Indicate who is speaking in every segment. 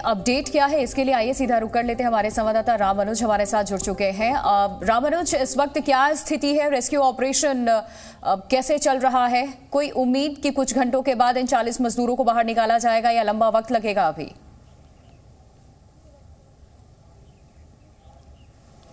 Speaker 1: Update क्या है, इसके लिए आइए सीधा रुक कर लेते हैं। हमारे संवाददाता राम मनोज हमारे साथ जुड़ चुके हैं। राम मनोज, इस वक्त क्या स्थिति है? रेस्क्यू ऑपरेशन कैसे चल रहा है? कोई उम्मीद कि कुछ घंटों के बाद इन 40 मजदूरों को बाहर निकाला जाएगा या लंबा वक्त लगेगा? अभी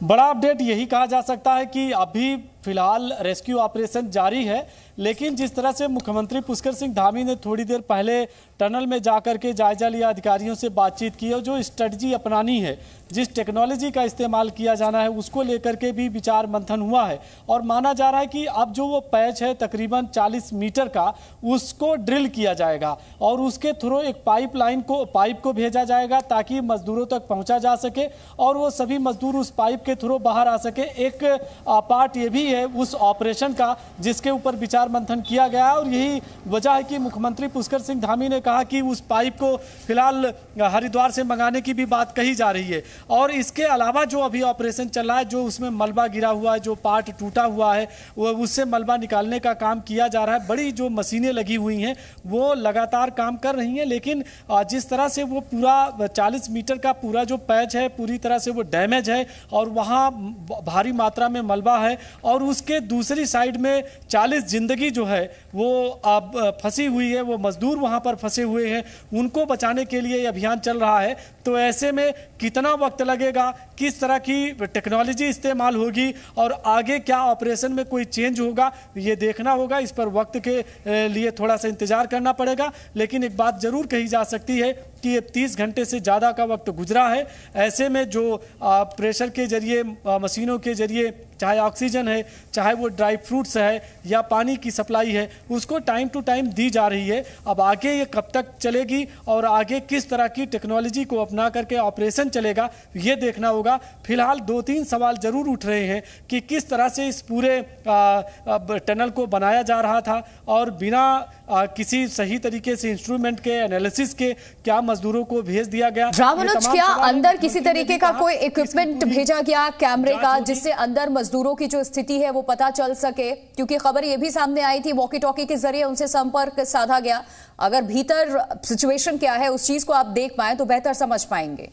Speaker 2: बड़ा अपडेट यही कहा जा सकता है कि अभी फिलहाल रेस्क्यू ऑपरेशन जारी है, लेकिन जिस तरह से मुख्यमंत्री पुष्कर सिंह धामी ने थोड़ी देर पहले टनल में जाकर के जायजा लिया, अधिकारियों से बातचीत की और जो स्ट्रेटजी अपनानी है, जिस टेक्नोलॉजी का इस्तेमाल किया जाना है, उसको लेकर के भी विचार मंथन हुआ है। और माना जा रहा है कि अब जो वो पैच है तकरीबन 40 मीटर का, उसको ड्रिल किया जाएगा और उसके थ्रू एक पाइप को भेजा जाएगा ताकि मजदूरों तक पहुंचा जा सके और वो सभी मजदूर उस पाइप के थ्रू बाहर आ सके। एक पार्ट ये भी है उस ऑपरेशन का जिसके ऊपर विचार मंथन किया गया और यही वजह है कि मुख्यमंत्री पुष्कर सिंह धामी ने कहा कि उस पाइप को फिलहाल हरिद्वार से मंगाने की भी बात कही जा रही है। और इसके अलावा जो अभी ऑपरेशन चल रहा है, जो उसमें मलबा गिरा हुआ है, जो पार्ट टूटा हुआ है, वो उससे मलबा निकालने का काम किया जा रहा है। बड़ी जो मशीनें लगी हुई हैं वो लगातार काम कर रही हैं, लेकिन जिस तरह से वो पूरा 40 मीटर का पूरा जो पैच है पूरी तरह से वो डैमेज है और वहाँ भारी मात्रा में मलबा है और उसके दूसरी साइड में 40 जिंदगी जो है वो अब फंसी हुई है, वो मजदूर वहाँ पर फंसे हुए हैं, उनको बचाने के लिए ये अभियान चल रहा है। तो ऐसे में कितना वक्त लगेगा, किस तरह की टेक्नोलॉजी इस्तेमाल होगी और आगे क्या ऑपरेशन में कोई चेंज होगा, ये देखना होगा। इस पर वक्त के लिए थोड़ा सा इंतजार करना पड़ेगा, लेकिन एक बात जरूर कही जा सकती है कि ये 30 घंटे से ज़्यादा का वक्त गुजरा है। ऐसे में जो प्रेशर के जरिए, मशीनों के जरिए, चाहे ऑक्सीजन है, चाहे वो ड्राई फ्रूट्स है या पानी की सप्लाई है, उसको टाइम टू टाइम दी जा रही है। अब आगे ये कब तक चलेगी और आगे किस तरह की टेक्नोलॉजी को अपना करके ऑपरेशन चलेगा, ये देखना होगा। फिलहाल 2-3 सवाल जरूर उठ रहे हैं कि किस तरह से इस पूरे टनल को बनाया जा रहा था और बिना किसी सही तरीके से इंस्ट्रूमेंट के एनालिसिस के क्या मजदूरों को भेज दिया गया।
Speaker 1: राम मनोज, क्या अंदर किसी तरीके का कोई इक्विपमेंट भेजा गया कैमरे का जिससे अंदर मजदूरों की जो स्थिति है वो पता चल सके? क्योंकि खबर ये भी सामने आई थी, वॉकी टॉकी के जरिए उनसे संपर्क साधा गया। अगर भीतर सिचुएशन क्या है उस चीज को आप देख पाए तो बेहतर समझ पाएंगे।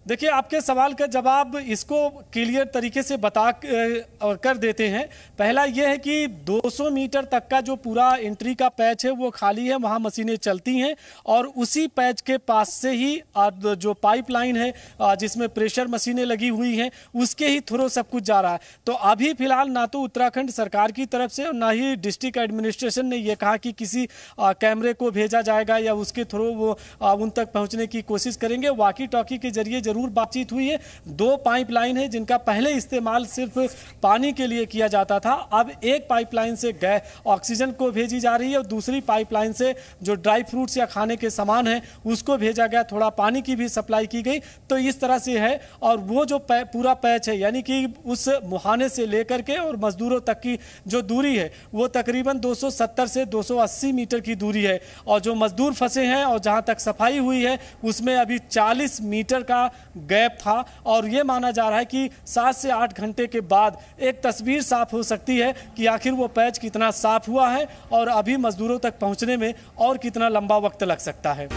Speaker 2: देखिए, आपके सवाल का जवाब इसको क्लियर तरीके से बता कर देते हैं। पहला यह है कि 200 मीटर तक का जो पूरा एंट्री का पैच है वो खाली है, वहाँ मशीनें चलती हैं और उसी पैच के पास से ही जो पाइपलाइन है जिसमें प्रेशर मशीनें लगी हुई हैं उसके ही थ्रू सब कुछ जा रहा है। तो अभी फिलहाल ना तो उत्तराखंड सरकार की तरफ से और ना ही डिस्ट्रिक्ट एडमिनिस्ट्रेशन ने यह कहा कि किसी कैमरे को भेजा जाएगा या उसके थ्रू वो उन तक पहुँचने की कोशिश करेंगे। वॉकी टॉकी के जरिए जरूर बातचीत हुई है। 2 पाइपलाइन है जिनका पहले इस्तेमाल सिर्फ पानी के लिए किया जाता था, अब एक पाइपलाइन से ऑक्सीजन को भेजी जा रही है और दूसरी पाइपलाइन से जो ड्राई फ्रूट्स या खाने के सामान है उसको भेजा गया, थोड़ा पानी की भी सप्लाई की गई। तो इस तरह से है और वो जो पूरा पैच है यानी कि उस मुहाने से लेकर के और मजदूरों तक की जो दूरी है वो तकरीबन 270 से 280 मीटर की दूरी है और जो मजदूर फंसे हैं और जहां तक सफाई हुई है उसमें अभी 40 मीटर का गैप था और यह माना जा रहा है कि 7 से 8 घंटे के बाद एक तस्वीर साफ हो सकती है कि आखिर वो पैच कितना साफ हुआ है और अभी मजदूरों तक पहुंचने में और कितना लंबा वक्त लग सकता है।